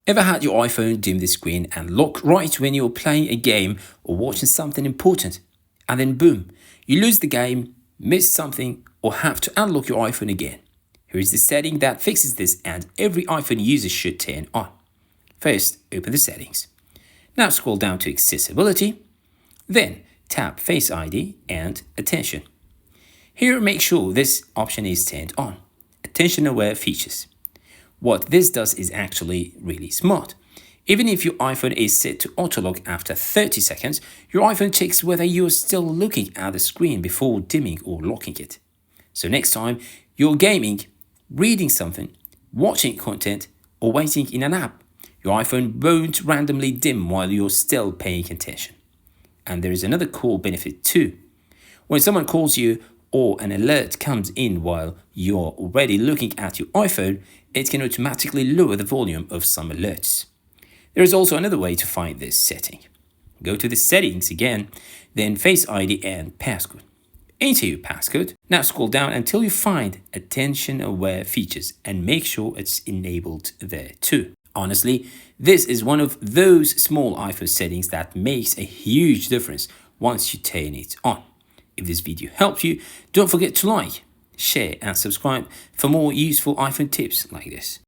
Ever had your iPhone dim the screen and lock right when you're playing a game or watching something important, and then boom, you lose the game, miss something, or have to unlock your iPhone again? Here is the setting that fixes this and every iPhone user should turn on. First, open the settings. Now scroll down to Accessibility, then tap Face ID and Attention. Here, make sure this option is turned on, Attention Aware Features. What this does is actually really smart. Even if your iPhone is set to auto-lock after 30 seconds, your iPhone checks whether you're still looking at the screen before dimming or locking it. So next time you're gaming, reading something, watching content, or waiting in an app, your iPhone won't randomly dim while you're still paying attention. And there is another cool benefit too. When someone calls you or an alert comes in while you're already looking at your iPhone, it can automatically lower the volume of some alerts. There is also another way to find this setting. Go to the settings again, then Face ID and passcode. Enter your passcode. Now scroll down until you find Attention Aware Features and make sure it's enabled there too. Honestly, this is one of those small iPhone settings that makes a huge difference once you turn it on. If this video helped you, don't forget to like, share and subscribe for more useful iPhone tips like this.